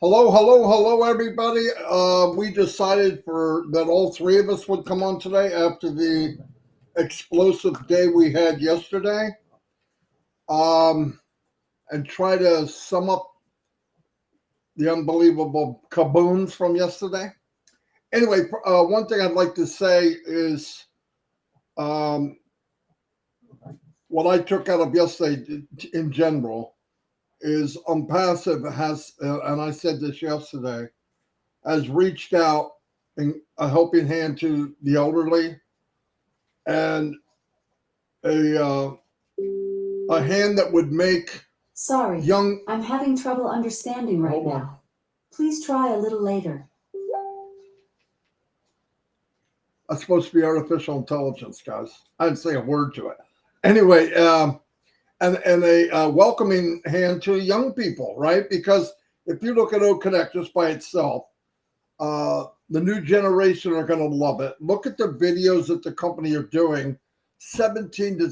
Hello, hello, hello, everybody. We decided that all three of us would come on today after the explosive day we had yesterday, and try to sum up the unbelievable kabooms from yesterday. Anyway, one thing I'd like to say is what I took out of yesterday in general is OMPASSIVE has, and I said this yesterday, has reached out in a helping hand to the elderly and a hand that would make Sorry, young. I'm having trouble understanding right Hold on. now. Please try a little later. That's supposed to be artificial intelligence, guys. I didn't say a word to it. Anyway, and a welcoming hand to young people, right? Because if you look at OConnect just by itself, the new generation are going to love it. Look at the videos that the company are doing, 17 to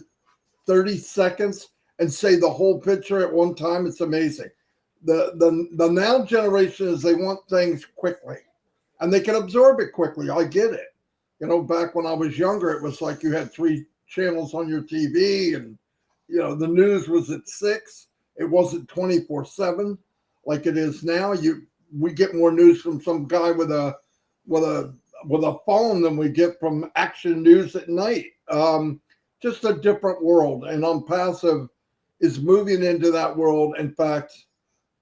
30 seconds, and say the whole picture at one time. It's amazing. The now generation is they want things quickly, and they can absorb it quickly. I get it. You know, back when I was younger, it was like you had 3 channels on your TV, and the news was at 6. It wasn't 24/7 like it is now. We get more news from some guy with a phone than we get from Action News at night. Just a different world, and OMPASSIVE is moving into that world. In fact,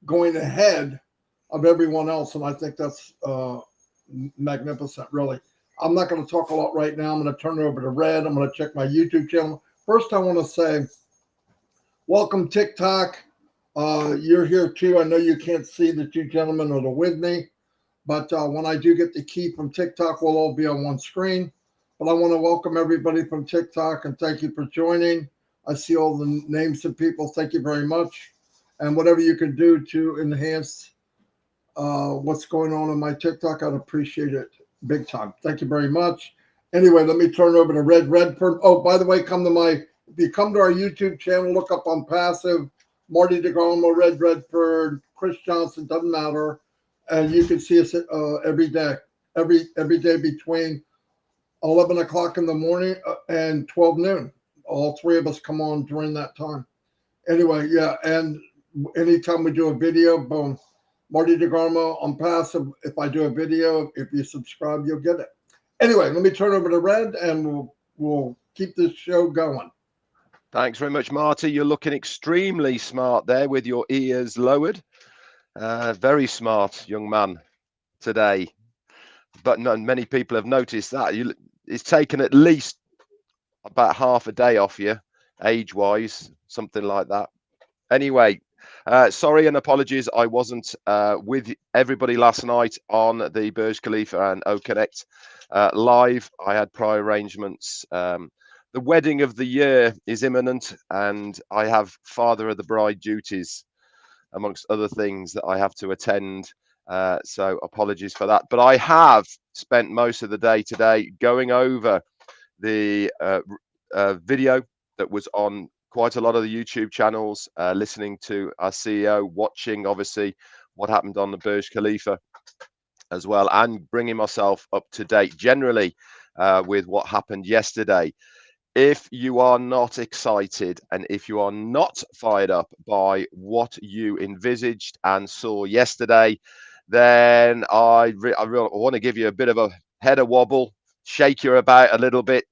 going ahead of everyone else, and I think that's magnificent. Really, I'm not going to talk a lot right now. I'm going to turn it over to Red. I'm going to check my YouTube channel. First, I want to say, welcome TikTok. You're here too. I know you can't see the 2 gentlemen that are with me, but when I do get the key from TikTok, we'll all be on one screen. But I want to welcome everybody from TikTok and thank you for joining. I see all the names of people. Thank you very much. And whatever you can do to enhance what's going on my TikTok, I'd appreciate it big time. Thank you very much. Anyway, let me turn over to Red Redford. Oh, by the way, if you come to our YouTube channel, look up OMPASSIVE, Marty DeGarmo, Red Redford, Chris Johnson, doesn't matter. And you can see us every day between 11 o'clock in the morning and 12 noon. All 3 of us come on during that time. Anyway, yeah, and anytime we do a video, boom, Marty DeGarmo, OMPASSIVE. If I do a video, if you subscribe, you'll get it. Anyway, let me turn over to Red, and we'll keep this show going. Thanks very much, Marty. You're looking extremely smart there with your ears lowered. Very smart young man today. But many people have noticed that. It's taken at least about half a day off you, age-wise, something like that. Anyway, sorry and apologies. I wasn't with everybody last night on the Burj Khalifa and OConnect live. I had prior arrangements. The wedding of the year is imminent, and I have father of the bride duties, amongst other things that I have to attend. So apologies for that. But I have spent most of the day today going over the video that was on quite a lot of the YouTube channels, listening to our CEO, watching obviously what happened on the Burj Khalifa as well, and bringing myself up to date generally with what happened yesterday. If you are not excited and if you are not fired up by what you envisaged and saw yesterday, then I want to give you a bit of a header wobble, shake you about a little bit,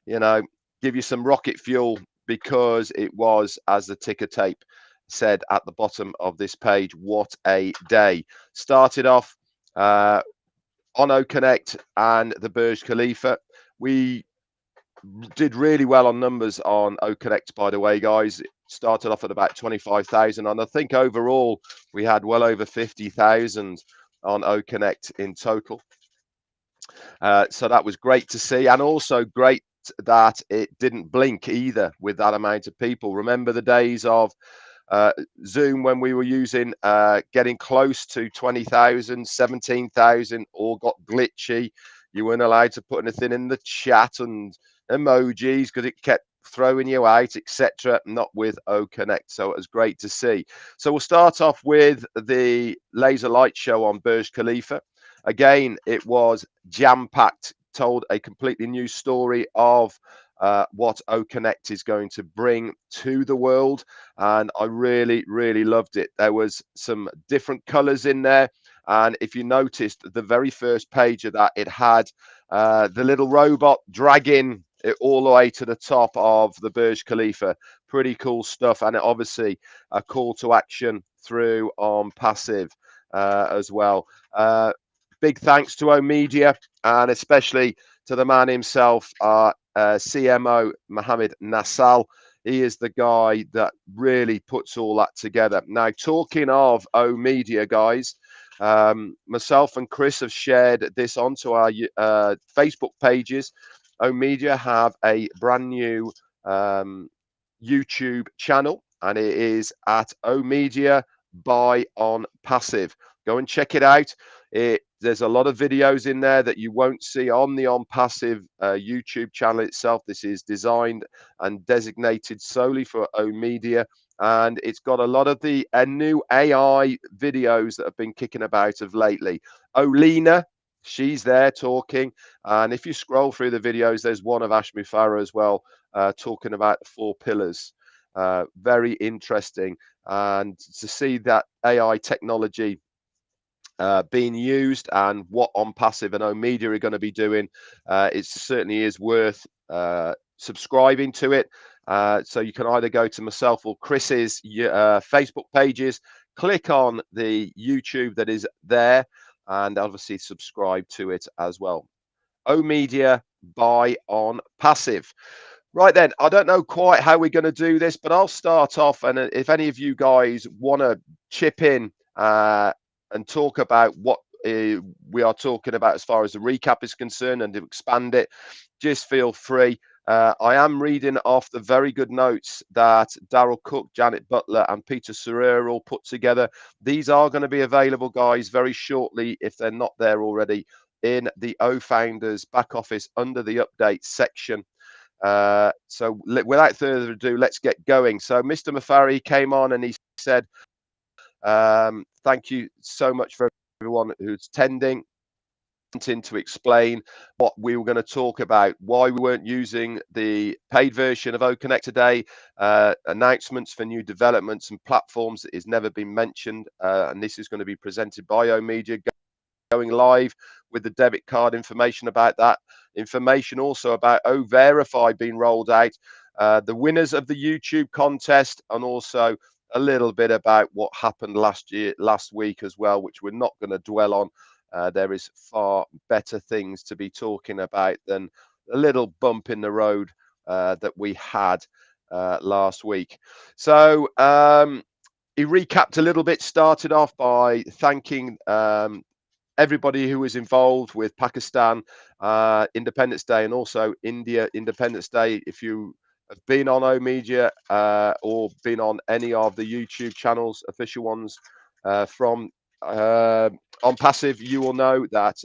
give you some rocket fuel, because it was, as the ticker tape said at the bottom of this page, what a day. Started off on OConnect and the Burj Khalifa. We did really well on numbers on OConnect, by the way, guys. It started off at about 25,000, and I think overall we had well over 50,000 on OConnect in total. So that was great to see, and also great that it didn't blink either with that amount of people. Remember the days of Zoom when we were using getting close to 20,000, 17,000, all got glitchy. You weren't allowed to put anything in the chat and emojis because it kept throwing you out, etc. Not with OConnect. So it was great to see. So we'll start off with the laser light show on Burj Khalifa. Again, it was jam-packed, told a completely new story of what OConnect is going to bring to the world, and I really loved it. There was some different colors in there, and if you noticed the very first page of that, it had the little robot dragging it all the way to the top of the Burj Khalifa. Pretty cool stuff, and it obviously a call to action through OMPASSIVE as well. Big thanks to OMedia, and especially to the man himself, CMO Mohammed Nassal. He is the guy that really puts all that together. Now, talking of OMedia, guys, myself and Chris have shared this onto our Facebook pages. OMedia have a brand new YouTube channel, and it is at OMedia by ONPASSIVE. Go and check it out. There's a lot of videos in there that you won't see on the ONPASSIVE YouTube channel itself. This is designed and designated solely for OMedia, and it's got a lot of the new AI videos that have been kicking about of lately. Olena, she's there talking, and if you scroll through the videos, there's one of Ash Mufareh as well, talking about the 4 pillars. Very interesting, and to see that AI technology being used and what ONPASSIVE and OMedia are going to be doing, it certainly is worth subscribing to it. So you can either go to myself or Chris's Facebook pages, click on the YouTube that is there, and obviously subscribe to it as well. OMedia by ONPASSIVE. Right then, I don't know quite how we're going to do this, but I'll start off, and if any of you guys want to chip in and talk about what we are talking about as far as the recap is concerned and to expand it, just feel free. I am reading off the very good notes that Daryl Cook, Janet Butler, and Peter Serrer all put together. These are going to be available, guys, very shortly, if they're not there already, in the OFounders back office under the updates section. So without further ado, let's get going. So Mr. Mufareh came on and he said, thank you so much for everyone who's attending, to explain what we were going to talk about, why we weren't using the paid version of OConnect today, announcements for new developments and platforms that has never been mentioned, and this is going to be presented by OMedia, going live with the debit card information about that, information also about O-Verify being rolled out, the winners of the YouTube contest, and also a little bit about what happened last week as well, which we're not going to dwell on. There is far better things to be talking about than a little bump in the road that we had last week. So he recapped a little bit, started off by thanking everybody who was involved with Pakistan Independence Day and also India Independence Day. If you have been on OMedia or been on any of the YouTube channels, official ones from ONPASSIVE, you will know that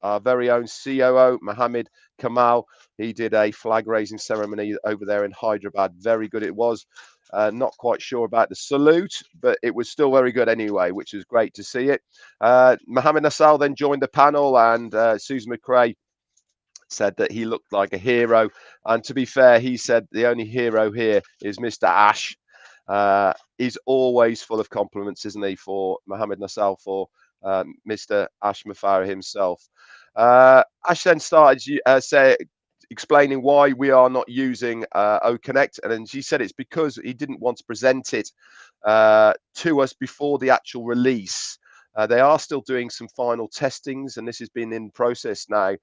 our very own COO, Mohammed Kamal, he did a flag raising ceremony over there in Hyderabad. Very good it was. Not quite sure about the salute, but it was still very good anyway, which is great to see it. Mohammed Nassal then joined the panel, and Susan McRae said that he looked like a hero. And to be fair, he said the only hero here is Mr. Ash. He's always full of compliments, isn't he, for Mohammed Nassal, for Mr. Ash Mufareh himself. Ash then started explaining why we are not using OConnect, and then she said it's because he didn't want to present it to us before the actual release. They are still doing some final testings, and this has been in process now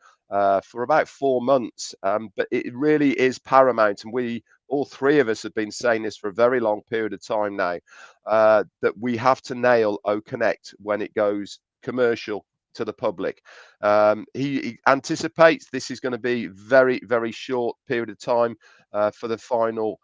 for about 4 months, but it really is paramount, and we all 3 of us have been saying this for a very long period of time now, that we have to nail OConnect when it goes commercial to the public. He anticipates this is going to be very short period of time for the final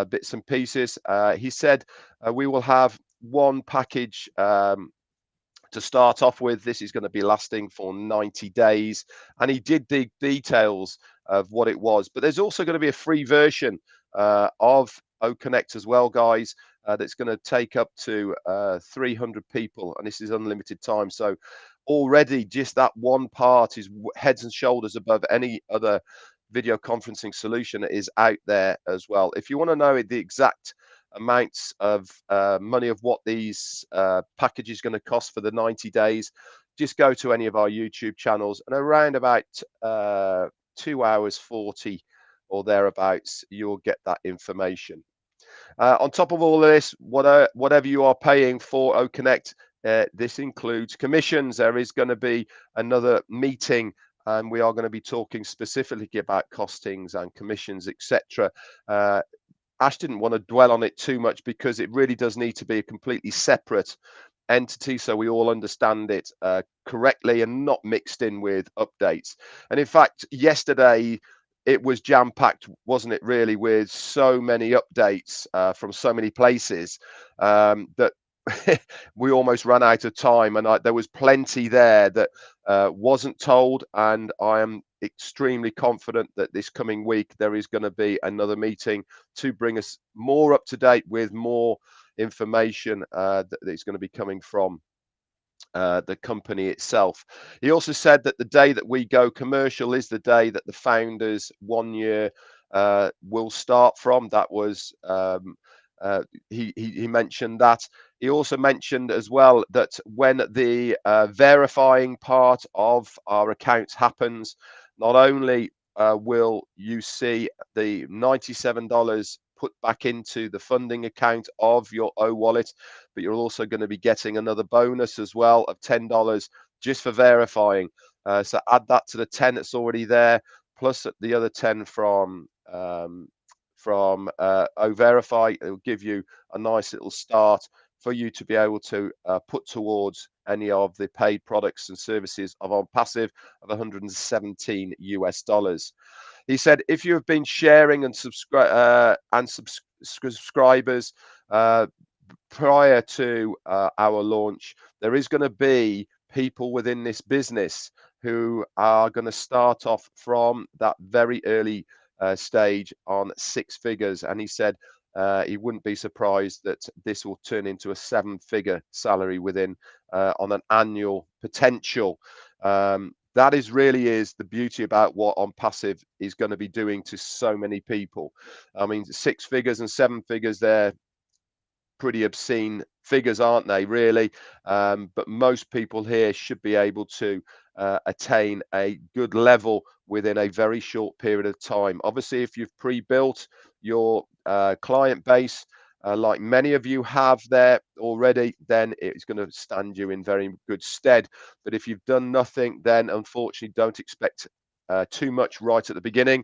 bits and pieces. He said we will have one package to start off with. This is going to be lasting for 90 days, and he did dig details of what it was. But there's also going to be a free version of OConnect as well, guys, that's going to take up to 300 people, and this is unlimited time. So already just that one part is heads and shoulders above any other video conferencing solution that is out there as well. If you want to know the exact amounts of money of what these packages going to cost for the 90 days, just go to any of our YouTube channels, and around about 2 hours 40 or thereabouts, you'll get that information. On top of all of this, whatever you are paying for OConnect, this includes commissions. There is going to be another meeting, and we are going to be talking specifically about costings and commissions, etc. Ash didn't want to dwell on it too much because it really does need to be a completely separate entity, so we all understand it correctly and not mixed in with updates. And in fact, yesterday it was jam-packed, wasn't it, really, with so many updates from so many places that we almost ran out of time, and there was plenty there that wasn't told, and I am extremely confident that this coming week there is going to be another meeting to bring us more up to date with more information that is going to be coming from the company itself. He also said that the day that we go commercial is the day that the founders 1 year will start from. That was he mentioned that. He also mentioned as well that when the verifying part of our accounts happens, not only will you see the $97 put back into the funding account of your O wallet, but you're also going to be getting another bonus as well of $10 just for verifying. So add that to the 10 that's already there, plus the other 10 from Verify. It will give you a nice little start for you to be able to put towards any of the paid products and services of ONPASSIVE of $117 US. He said, if you have been sharing and subscribers prior to our launch, there is going to be people within this business who are going to start off from that very early stage on 6 figures. And he said he wouldn't be surprised that this will turn into a 7-figure salary within on an annual potential. That really is the beauty about what ONPASSIVE is going to be doing to so many people. I mean, 6 figures and 7 figures, they're pretty obscene figures, aren't they, really? But most people here should be able to attain a good level within a very short period of time. Obviously, if you've pre-built your client base, like many of you have there already, then it's going to stand you in very good stead. But if you've done nothing, then unfortunately don't expect too much right at the beginning.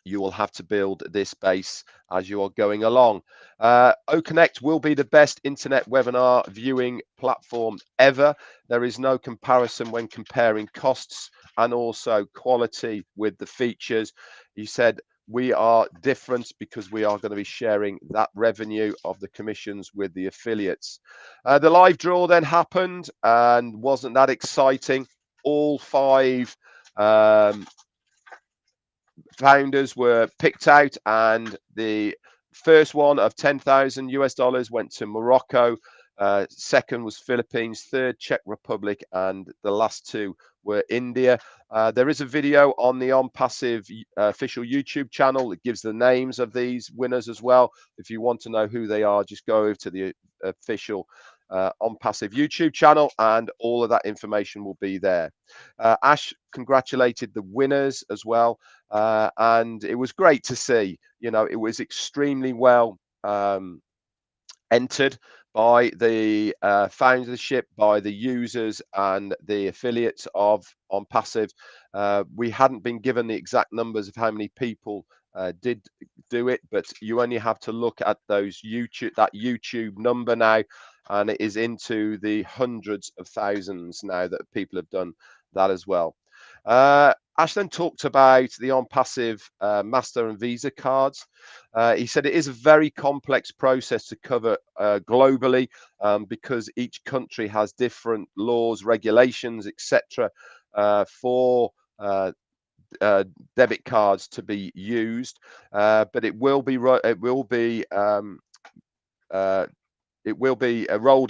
You will have to build this base as you are going along. OConnect will be the best internet webinar viewing platform ever. There is no comparison when comparing costs and also quality with the features. He said, we are different because we are going to be sharing that revenue of the commissions with the affiliates. The live draw then happened, and wasn't that exciting? All 5 founders were picked out, and the first one of $10,000 went to Morocco. Second was Philippines, third Czech Republic, and the last 2 were India. There is a video on the ONPASSIVE official YouTube channel that gives the names of these winners as well. If you want to know who they are, just go over to the official ONPASSIVE YouTube channel, and all of that information will be there. Ash congratulated the winners as well, and it was great to see. You know, it was extremely well entered by the foundership, by the users and the affiliates of ONPASSIVE. We hadn't been given the exact numbers of how many people did do it, but you only have to look at those YouTube number now, and it is into the hundreds of thousands now that people have done that as well. Ash then talked about the ONPASSIVE Master and Visa cards. He said it is a very complex process to cover globally, because each country has different laws, regulations, etc. For debit cards to be used, but it will be rolled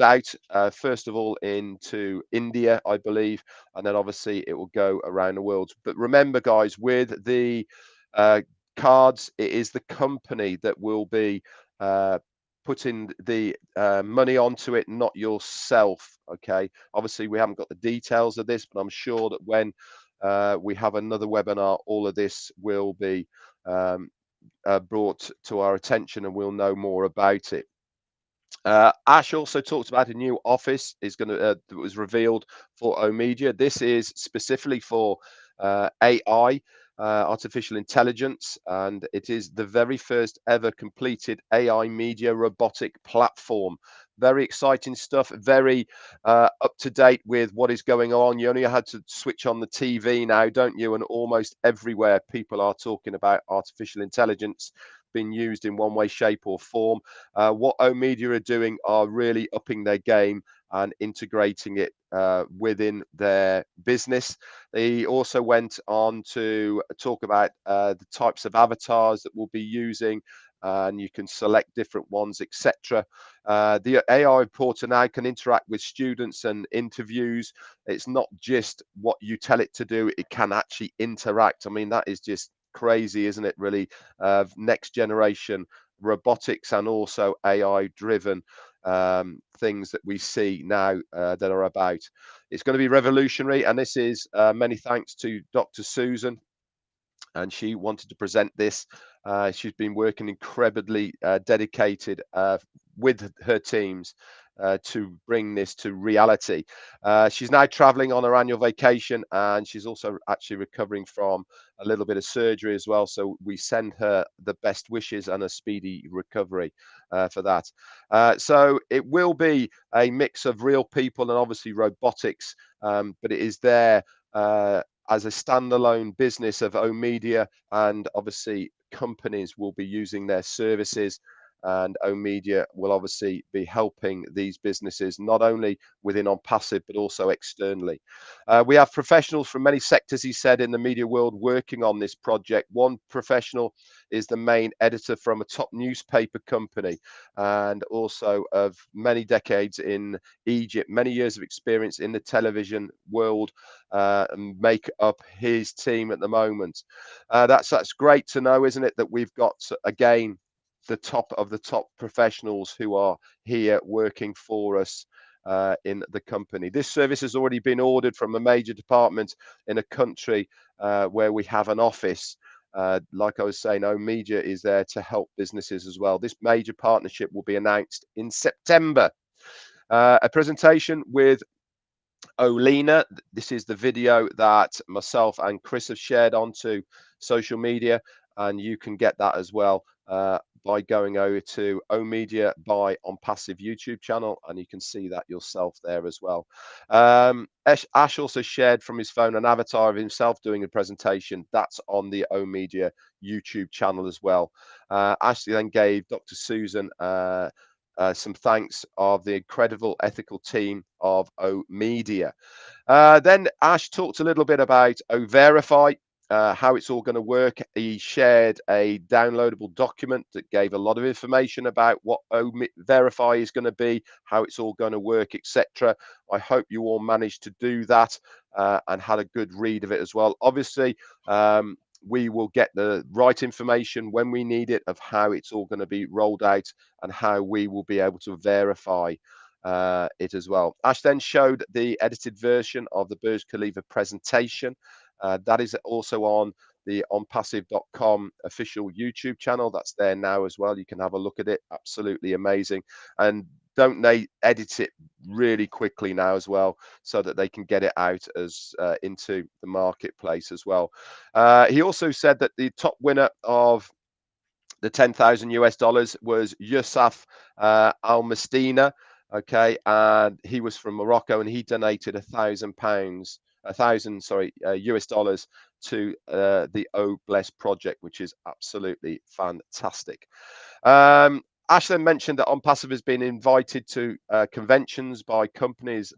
out first of all into India, I believe, and then obviously it will go around the world. But remember, guys, with the cards, it is the company that will be putting the money onto it, not yourself. Okay, obviously we haven't got the details of this, but I'm sure that when we have another webinar, all of this will be brought to our attention and we'll know more about it. Ash also talked about a new office that was revealed for OMedia. This is specifically for AI, artificial intelligence, and it is the very first ever completed AI media robotic platform. Very exciting stuff, very up to date with what is going on. You only had to switch on the TV now, don't you? And almost everywhere people are talking about artificial intelligence being used in one way, shape, or form. What OMedia are doing are really upping their game and integrating it within their business. They also went on to talk about the types of avatars that we'll be using, and you can select different ones, etc. The AI reporter now can interact with students and interviews. It's not just what you tell it to do, it can actually interact. I mean, that is just crazy, isn't it, really? Next generation robotics and also AI driven things that we see now that are about. It's going to be revolutionary, and this is many thanks to Dr. Susan, and she wanted to present this. She's been working incredibly dedicated with her teams to bring this to reality. She's now traveling on her annual vacation, and she's also actually recovering from a little bit of surgery as well. So we send her the best wishes and a speedy recovery for that. So it will be a mix of real people and obviously robotics, but it is there as a standalone business of OMedia, and obviously companies will be using their services, and OMedia will obviously be helping these businesses not only within ONPASSIVE but also externally. We have professionals from many sectors, he said, in the media world working on this project. One professional is the main editor from a top newspaper company, and also of many decades in Egypt, many years of experience in the television world, make up his team at the moment. That's great to know, isn't it, that we've got, again, the top of the top professionals who are here working for us in the company. This service has already been ordered from a major department in a country where we have an office. Like I was saying, OMedia is there to help businesses as well. This major partnership will be announced in September. A presentation with Olena. This is the video that myself and Chris have shared onto social media, and you can get that as well by going over to OMedia by ONPASSIVE YouTube channel, and you can see that yourself there as well. Ash also shared from his phone an avatar of himself doing a presentation. That's on the OMedia YouTube channel as well. Ashley then gave Dr. Susan some thanks of the incredible ethical team of OMedia. Then Ash talked a little bit about OVerify, how it's all going to work. He shared a downloadable document that gave a lot of information about what OVerify is going to be, how it's all going to work, etc. I hope you all managed to do that and had a good read of it as well. Obviously, we will get the right information when we need it of how it's all going to be rolled out and how we will be able to verify it as well. Ash then showed the edited version of the Burj Khalifa presentation. That is also on the ONPASSIVE.com official YouTube channel. That's there now as well. You can have a look at it. Absolutely amazing. And don't they edit it really quickly now as well, so that they can get it out as into the marketplace as well. He also said that the top winner of the $10,000 was Yusuf Al-Mastina. Okay, and he was from Morocco, and he donated £1,000, US dollars to the OBless project, which is absolutely fantastic. Ash then mentioned that ONPASSIVE has been invited to conventions by companies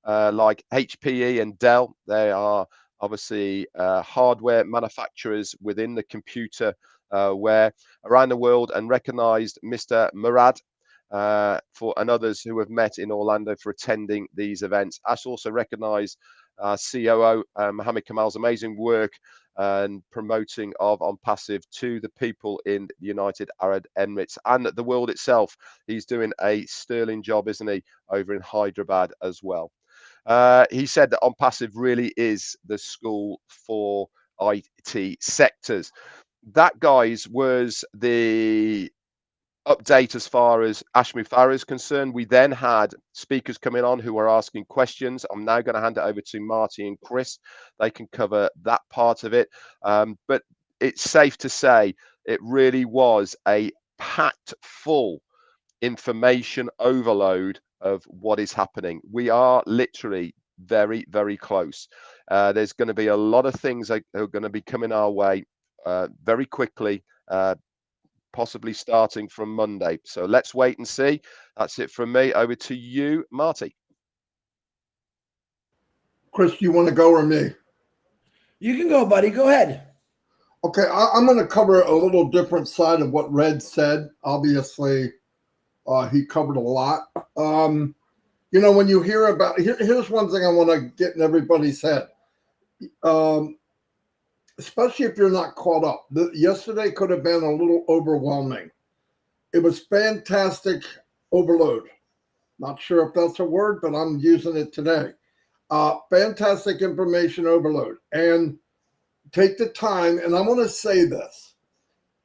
like HPE and Dell. They are obviously hardware manufacturers within the computer where around the world, and recognized Mr. Murad and others who have met in Orlando for attending these events. Ash also recognized COO Mohammed Kamal's amazing work and promoting of ONPASSIVE to the people in the United Arab Emirates and the world itself. He's doing a sterling job, isn't he, over in Hyderabad as well. He said that ONPASSIVE really is the school for IT sectors. That, guys, was the update as far as Ashmi Farah is concerned. We then had speakers coming on who were asking questions. I'm now going to hand it over to Marty and Chris. They can cover that part of it. But it's safe to say it really was a packed full information overload of what is happening. We are literally very, very close. There's going to be a lot of things that are going to be coming our way very quickly, possibly starting from Monday. So let's wait and see. That's it from me. Over to you, Marty. Chris, do you want to go or me? You can go, buddy. Go ahead. Okay, I'm going to cover a little different side of what Red said. Obviously, he covered a lot. You know, when you hear about, here's one thing I want to get in everybody's head. Especially if you're not caught up. Yesterday could have been a little overwhelming. It was fantastic overload. Not sure if that's a word, but I'm using it today. Fantastic information overload. And take the time, and I want to say this.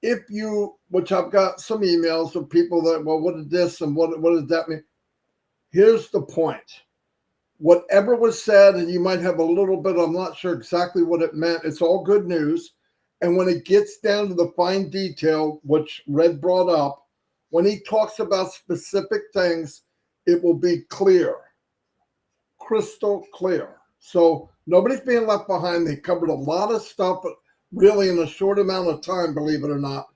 If you, which I've got some emails of people that, well, what is this and what does that mean? Here's the point. Whatever was said, and you might have a little bit, I'm not sure exactly what it meant. It's all good news. And when it gets down to the fine detail, which Red brought up, when he talks about specific things, it will be clear, crystal clear. So nobody's being left behind. They covered a lot of stuff, really in a short amount of time, believe it or not,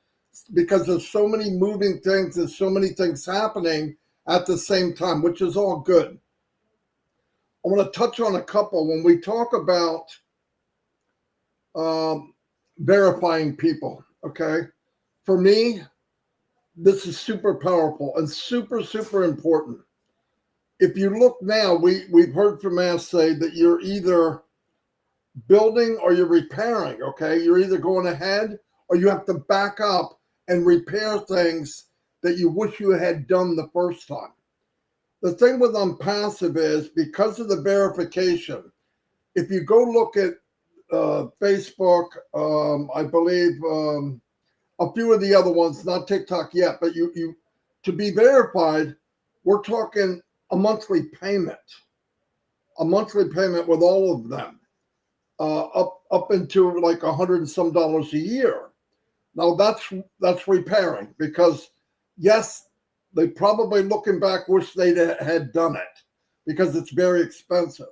because there's so many moving things and so many things happening at the same time, which is all good. I want to touch on a couple. When we talk about verifying people, okay? For me, this is super powerful and super, super important. If you look now, we've heard from Ash say that you're either building or you're repairing, okay? You're either going ahead or you have to back up and repair things that you wish you had done the first time. The thing with ONPASSIVE is because of the verification, if you go look at Facebook, I believe a few of the other ones, not TikTok yet, but you to be verified, we're talking a monthly payment with all of them, up into like $100 and some a year. Now that's repairing, because yes, they probably, looking back, wish they had done it because it's very expensive.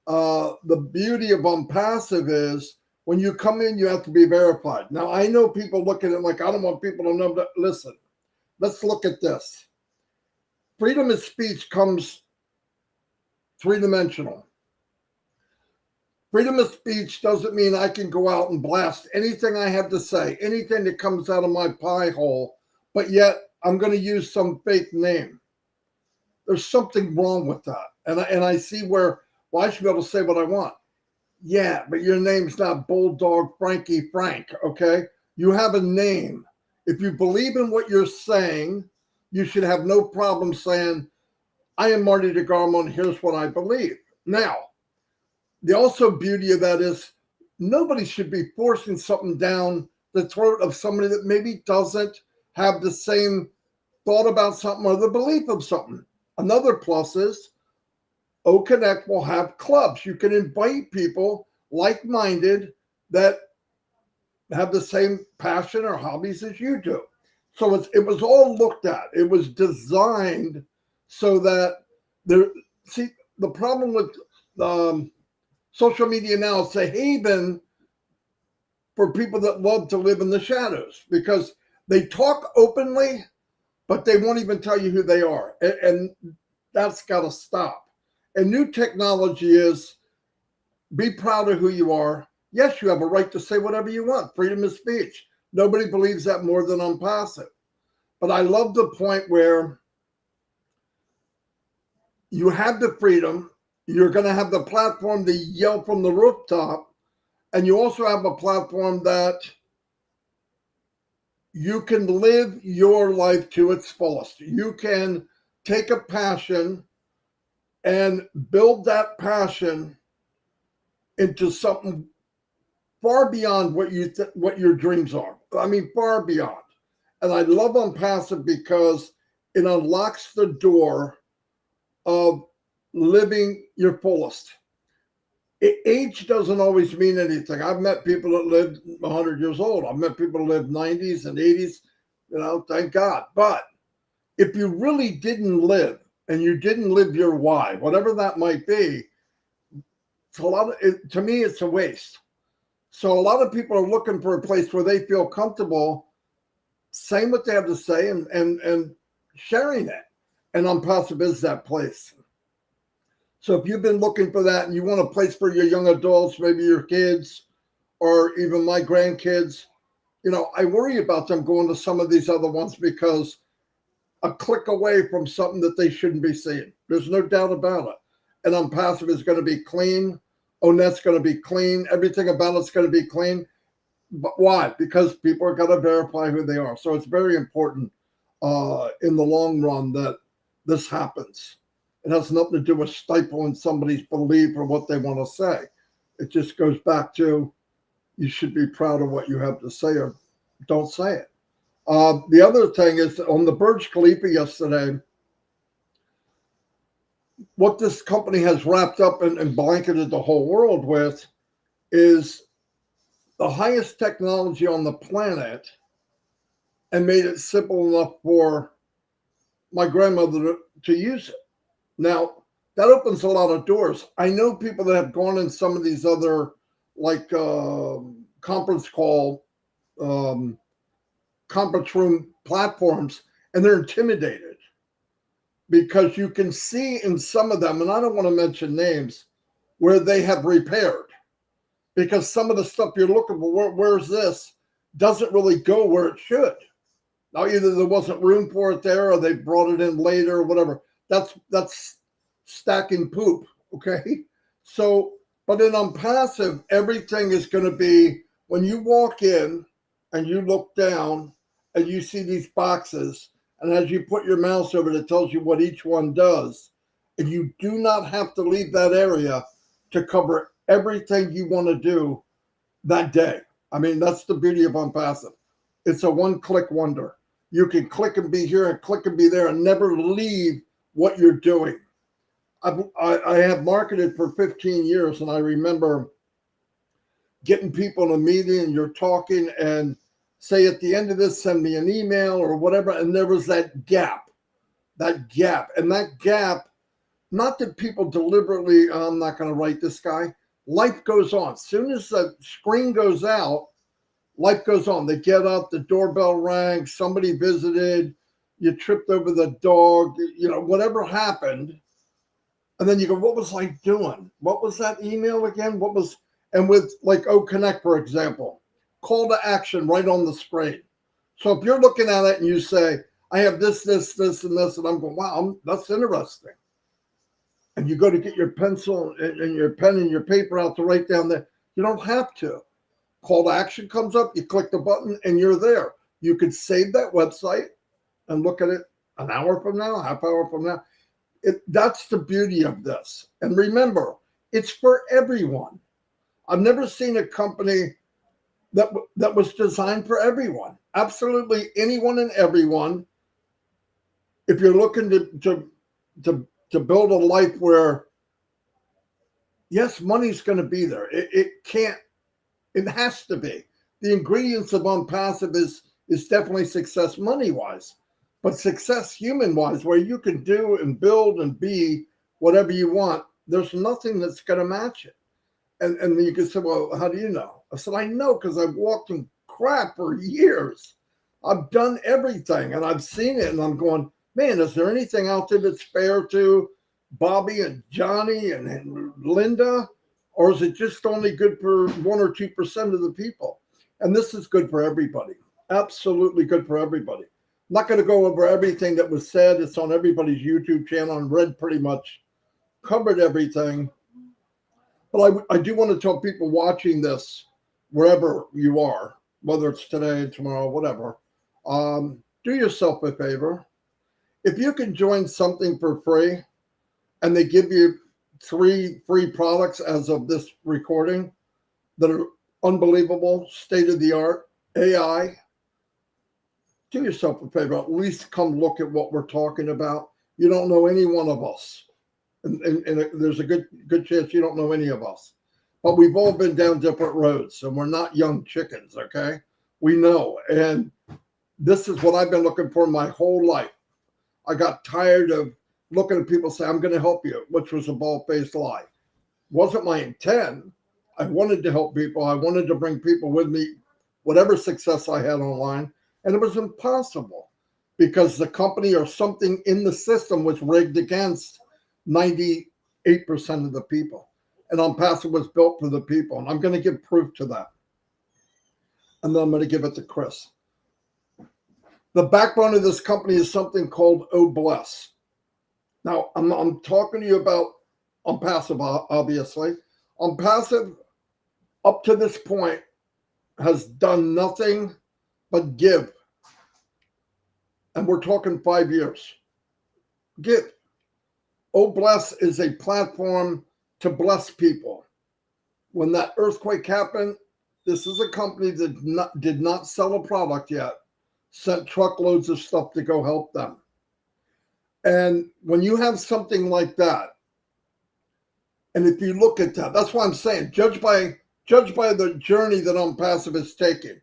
The beauty of ONPASSIVE is when you come in, you have to be verified. Now, I know people look at it like, I don't want people to know that. Listen, let's look at this. Freedom of speech comes three-dimensional. Freedom of speech doesn't mean I can go out and blast anything I have to say, anything that comes out of my pie hole, but yet I'm going to use some fake name. There's something wrong with that. And I see where, well, I should be able to say what I want. Yeah, but your name's not Bulldog Frankie Frank, okay? You have a name. If you believe in what you're saying, you should have no problem saying, I am Marty DeGarmo, and here's what I believe. Now, the also beauty of that is nobody should be forcing something down the throat of somebody that maybe doesn't have the same thought about something or the belief of something. Another plus is OConnect will have clubs. You can invite people like-minded that have the same passion or hobbies as you do. So it was all looked at. It was designed so that see, the problem with social media now, it's a haven for people that love to live in the shadows because they talk openly, but they won't even tell you who they are. And that's got to stop. And new technology is Be proud of who you are. Yes, you have a right to say whatever you want. Freedom of speech. Nobody believes that more than ONPASSIVE. But I love the point where you have the freedom. You're going to have the platform to yell from the rooftop. And you also have a platform that you can live your life to its fullest. You can take a passion and build that passion into something far beyond what what your dreams are. I mean, far beyond. And I love ONPASSIVE because it unlocks the door of living your fullest. Age doesn't always mean anything. I've met people that lived 100 years old. I've met people that lived 90s and 80s, thank God. But if you really didn't live and you didn't live your why, whatever that might be, to me, it's a waste. So a lot of people are looking for a place where they feel comfortable saying what they have to say and sharing it. And ONPASSIVE is that place. So if you've been looking for that and you want a place for your young adults, maybe your kids, or even my grandkids, I worry about them going to some of these other ones because a click away from something that they shouldn't be seeing. There's no doubt about it. And ONPASSIVE is going to be clean. ONET's going to be clean. Everything about it's going to be clean. But why? Because people are going to verify who they are. So it's very important in the long run that this happens. It has nothing to do with stifling somebody's belief or what they want to say. It just goes back to you should be proud of what you have to say or don't say it. The other thing is on the Burj Khalifa yesterday, what this company has wrapped up and blanketed the whole world with is the highest technology on the planet and made it simple enough for my grandmother to use it. Now, that opens a lot of doors. I know people that have gone in some of these other conference room platforms, and they're intimidated because you can see in some of them, and I don't want to mention names, where they have repaired because some of the stuff you're looking for, where's this, doesn't really go where it should. Now, either there wasn't room for it there or they brought it in later or whatever. That's stacking poop, okay? So, but in ONPASSIVE, everything is going to be, when you walk in and you look down and you see these boxes, and as you put your mouse over it, it tells you what each one does. And you do not have to leave that area to cover everything you want to do that day. I mean, that's the beauty of ONPASSIVE. It's a one-click wonder. You can click and be here and click and be there and never leave what you're doing. I have marketed for 15 years, and I remember getting people in a meeting and you're talking and say at the end of this, send me an email or whatever. And there was that gap. And that gap, not that people deliberately, I'm not going to write this guy. Life goes on. As soon as the screen goes out, life goes on. They get up, the doorbell rang, somebody visited, you tripped over the dog, whatever happened. And then you go, what was I doing? What was that email again? And with like OConnect, for example, call to action right on the screen. So if you're looking at it and you say, I have this, and this, and I'm going, wow, that's interesting. And you go to get your pencil and your pen and your paper out to write down there. You don't have to. Call to action comes up, you click the button, and you're there. You could save that website and look at it an hour from now, a half hour from now. That's the beauty of this. And remember, it's for everyone. I've never seen a company that was designed for everyone. Absolutely anyone and everyone. If you're looking to build a life where, yes, money's going to be there. It has to be. The ingredients of ONPASSIVE is definitely success money-wise, but success human-wise, where you can do and build and be whatever you want, there's nothing that's going to match it. And then you can say, well, how do you know? I said, I know because I've walked in crap for years. I've done everything and I've seen it and I'm going, man, is there anything out there that's fair to Bobby and Johnny and Linda Or is it just only good for 1 or 2% of the people? And this is good for everybody. Absolutely good for everybody. I'm not going to go over everything that was said. It's on everybody's YouTube channel, and Red pretty much covered everything. But I do want to tell people watching this, wherever you are, whether it's today, tomorrow, whatever, do yourself a favor. If you can join something for free and they give you 3 free products as of this recording that are unbelievable, state-of-the-art, AI, do yourself a favor. At least come look at what we're talking about. You don't know any one of us. And there's a good chance you don't know any of us. But we've all been down different roads, and we're not young chickens, okay? We know. And this is what I've been looking for my whole life. I got tired of looking at people say, I'm going to help you, which was a bald-faced lie. Wasn't my intent. I wanted to help people. I wanted to bring people with me, whatever success I had online. And it was impossible because the company or something in the system was rigged against 98% of the people. And ONPASSIVE was built for the people. And I'm going to give proof to that. And then I'm going to give it to Chris. The backbone of this company is something called OBless. Now, I'm talking to you about ONPASSIVE, obviously. ONPASSIVE, up to this point, has done nothing but give. And we're talking 5 years. Give. OBless is a platform to bless people. When that earthquake happened, this is a company that did not sell a product yet, sent truckloads of stuff to go help them. And when you have something like that, and if you look at that, that's why I'm saying, judge by the journey that ONPASSIVE is taking.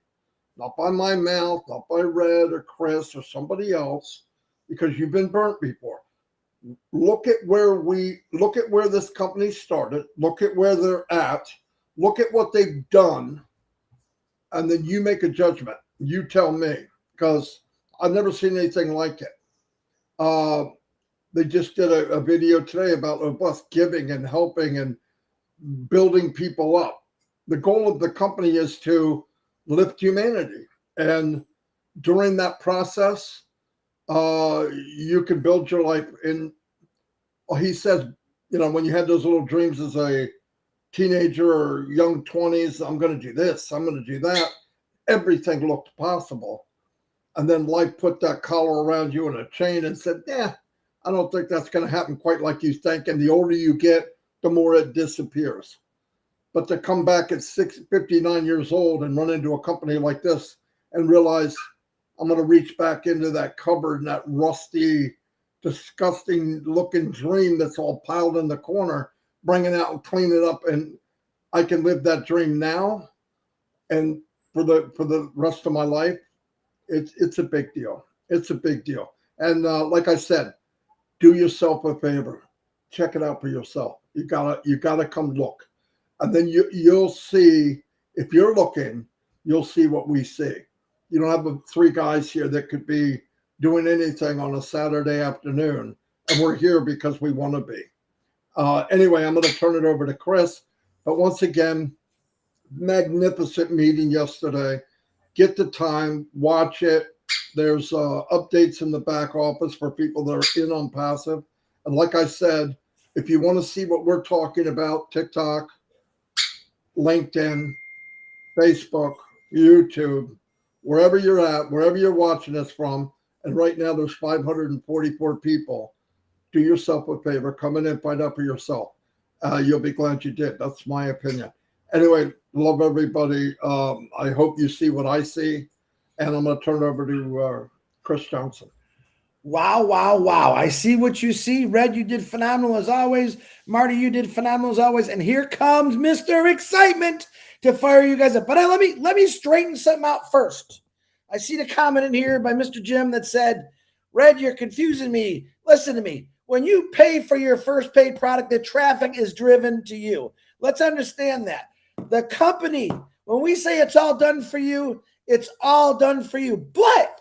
Not by my mouth, not by Red or Chris or somebody else, because you've been burnt before. Look at where this company started, look at where they're at, look at what they've done, and then you make a judgment. You tell me, because I've never seen anything like it. They just did a video today about OBless giving and helping and building people up. The goal of the company is to lift humanity. And during that process, you can build your life in. He says, when you had those little dreams as a teenager or young 20s, I'm going to do this, I'm going to do that. Everything looked possible. And then life put that collar around you and a chain and said, I don't think that's going to happen quite like you think. And the older you get, the more it disappears. But to come back at 59 years old and run into a company like this and realize I'm going to reach back into that cupboard and that rusty, disgusting looking dream that's all piled in the corner, bring it out and clean it up, and I can live that dream now and for the rest of my life. It's a big deal. It's a big deal. And like I said, do yourself a favor, check it out for yourself. You gotta come look, and then you'll see. If you're looking, you'll see what we see. You don't have 3 guys here that could be doing anything on a Saturday afternoon, and we're here because we want to be. Anyway, I'm going to turn it over to Chris. But once again, magnificent meeting yesterday. Get the time, watch it. There's updates in the back office for people that are in ONPASSIVE. And like I said, if you want to see what we're talking about, TikTok, LinkedIn, Facebook, YouTube, wherever you're at, wherever you're watching us from, and right now there's 544 people, do yourself a favor, come in and find out for yourself. You'll be glad you did. That's my opinion. Anyway, love everybody. I hope you see what I see. And I'm going to turn it over to Chris Johnson. Wow, wow, wow. I see what you see. Red, you did phenomenal as always. Marty, you did phenomenal as always. And here comes Mr. Excitement to fire you guys up. But let me straighten something out first. I see the comment in here by Mr. Jim that said, Red, you're confusing me. Listen to me. When you pay for your first paid product, the traffic is driven to you. Let's understand that. The company, when we say it's all done for you, it's all done for you. But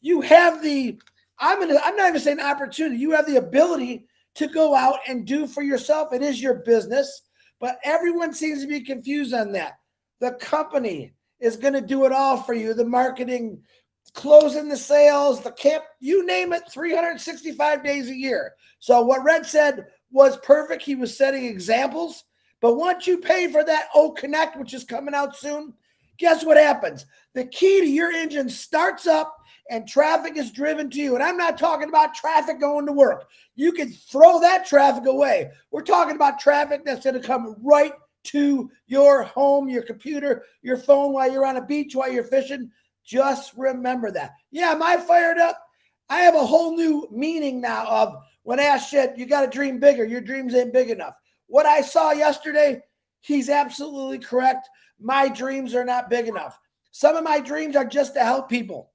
you have the, I'm not even saying opportunity. You have the ability to go out and do for yourself. It is your business. But everyone seems to be confused on that. The company is going to do it all for you. The marketing, closing the sales, the camp, you name it, 365 days a year. So what Red said was perfect. He was setting examples. But once you pay for that OConnect, which is coming out soon, guess what happens? The key to your engine starts up and traffic is driven to you. And I'm not talking about traffic going to work. You can throw that traffic away. We're talking about traffic that's going to come right to your home, your computer, your phone while you're on a beach, while you're fishing. Just remember that. Yeah, am I fired up? I have a whole new meaning now of when asked shit, you got to dream bigger. Your dreams ain't big enough. What I saw yesterday, he's absolutely correct. My dreams are not big enough. Some of my dreams are just to help people.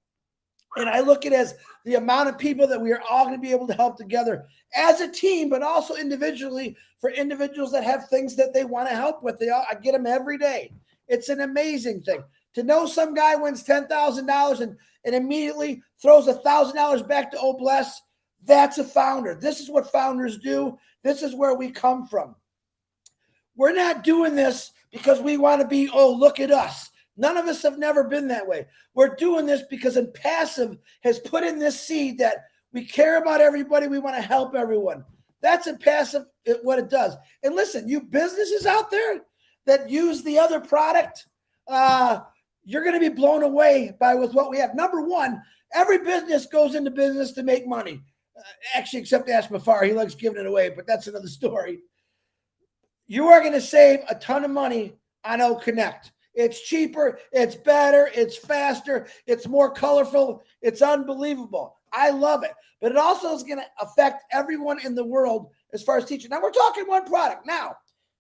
And I look at it as the amount of people that we are all going to be able to help together as a team, but also individually for individuals that have things that they want to help with. I get them every day. It's an amazing thing. To know some guy wins $10,000 and immediately throws $1,000 back to OBless, that's a founder. This is what founders do. This is where we come from. We're not doing this because we want to be, oh, look at us. None of us have never been that way. We're doing this because OMPASSIVE has put in this seed that we care about everybody. We want to help everyone. That's OMPASSIVE, what it does. And listen, you businesses out there that use the other product, you're going to be blown away with what we have. Number one, every business goes into business to make money. Actually, except Ash Mafar, he likes giving it away, but that's another story. You are going to save a ton of money on OConnect. It's cheaper, it's better, it's faster, it's more colorful, it's unbelievable. I love it. But it also is going to affect everyone in the world as far as teaching. Now, we're talking one product. Now,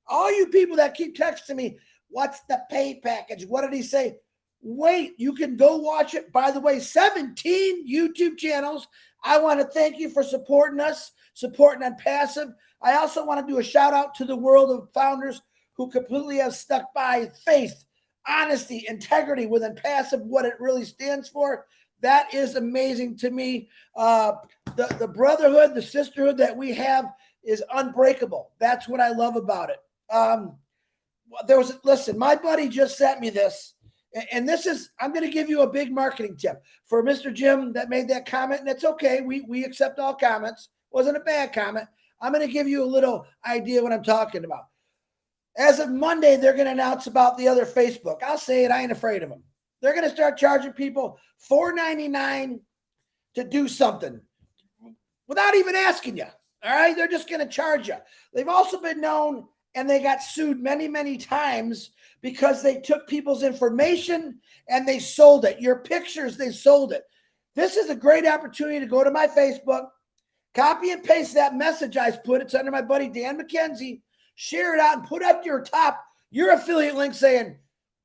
all you people that keep texting me, what's the pay package? What did he say? Wait, you can go watch it. By the way, 17 YouTube channels. I want to thank you for supporting us, supporting OMPASSIVE. I also want to do a shout out to the world of founders who completely have stuck by faith, honesty, integrity with OMPASSIVE, what it really stands for. That is amazing to me. The brotherhood, the sisterhood that we have is unbreakable. That's what I love about it. Listen, my buddy just sent me this. And this is, I'm going to give you a big marketing tip for Mr. Jim that made that comment. And it's okay. We accept all comments. Wasn't a bad comment. I'm going to give you a little idea what I'm talking about. As of Monday, they're going to announce about the other Facebook. I'll say it. I ain't afraid of them. They're going to start charging people $4.99 to do something without even asking you. All right. They're just going to charge you. They've also been known, and they got sued many, many times because they took people's information and they sold it. Your pictures, they sold it. This is a great opportunity to go to my Facebook, copy and paste that message I put. It's under my buddy Dan McKenzie. Share it out and put up your affiliate link saying,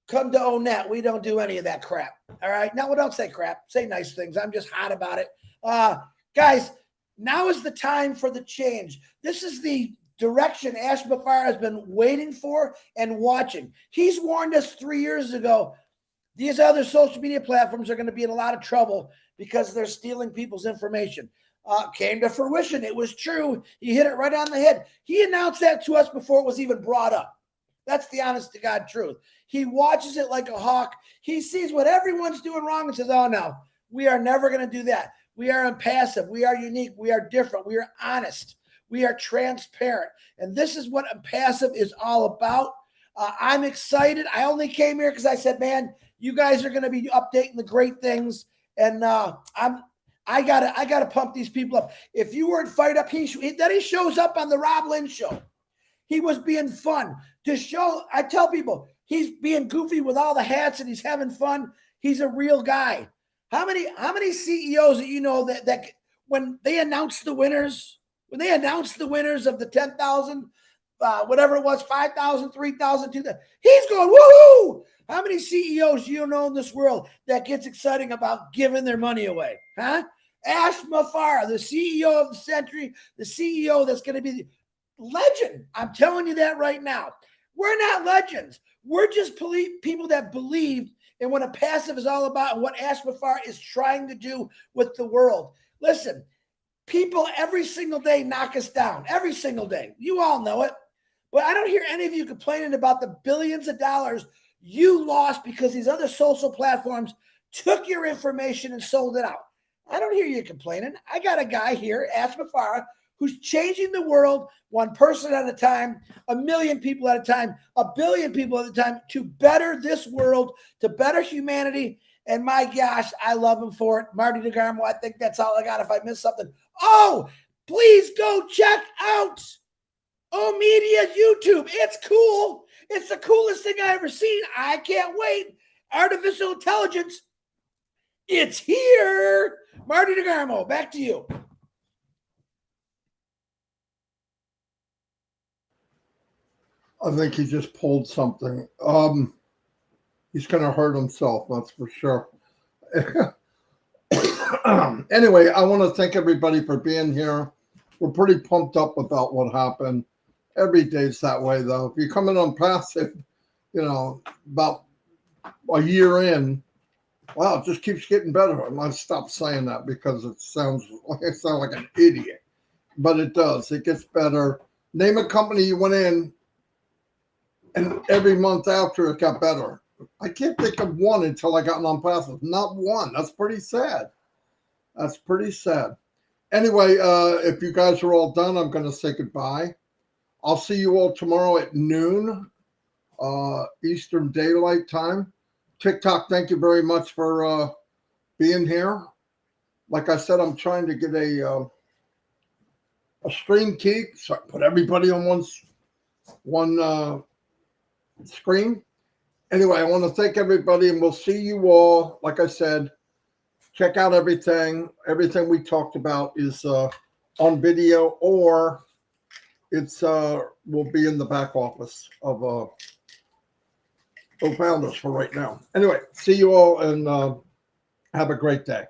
come to ONET. We don't do any of that crap. All right. Now, don't say crap. Say nice things. I'm just hot about it. Guys, now is the time for the change. This is the direction Ash Mafar has been waiting for and watching. He's warned us 3 years ago. These other social media platforms are going to be in a lot of trouble because they're stealing people's information. Came to fruition. It was true. He hit it right on the head. He announced that to us before it was even brought up. That's the honest to God truth. He watches it like a hawk. He sees what everyone's doing wrong and says, oh, no, we are never going to do that. We are OMPASSIVE. We are unique. We are different. We are honest. We are transparent. And this is what OMPASSIVE is all about. I'm excited. I only came here because I said, man, you guys are going to be updating the great things. And I gotta pump these people up. If you weren't fired up, he shows up on the Rob Lynn show. He was being fun to show. I tell people he's being goofy with all the hats and he's having fun. He's a real guy. How many CEOs that you know that when they announce the winners, of the 10,000, whatever it was, 5,000, 3,000, 2,000, he's going, woohoo! How many CEOs do you know in this world that gets exciting about giving their money away? Huh? Ash Mafar, the CEO of the century, the CEO that's going to be the legend. I'm telling you that right now. We're not legends. We're just people that believe in what OMPASSIVE is all about and what Ash Mafar is trying to do with the world. Listen, people every single day knock us down. Every single day. You all know it. But I don't hear any of you complaining about the billions of dollars you lost because these other social platforms took your information and sold it out. I don't hear you complaining. I got a guy here, Ash Mafara, who's changing the world one person at a time, 1 million people at a time, 1 billion people at a time to better this world, to better humanity. And my gosh, I love him for it. Marty DeGarmo, I think that's all I got. If I missed something, oh, please go check out OMedia YouTube. It's cool. It's the coolest thing I ever seen. I can't wait. Artificial intelligence. It's here. Marty DeGarmo, back to you. I think he just pulled something. He's going to hurt himself, that's for sure. Anyway, I want to thank everybody for being here. We're pretty pumped up about what happened. Every day's that way, though. If you come in on passive, you know, about a year in, wow, it just keeps getting better. I might stop saying that because it sounds like I sound like an idiot, but it does. It gets better. Name a company you went in, and every month after it got better. I can't think of one until I got on passive. Not one. That's pretty sad. That's pretty sad. Anyway, if you guys are all done, I'm going to say goodbye. I'll see you all tomorrow at noon, Eastern Daylight Time. TikTok, thank you very much for being here. Like I said, I'm trying to get a stream key, so I put everybody on one screen. Anyway, I want to thank everybody, and we'll see you all. Like I said, check out everything. Everything we talked about is on video, or it's will be in the back office of founders for right now. Anyway, see you all, and have a great day.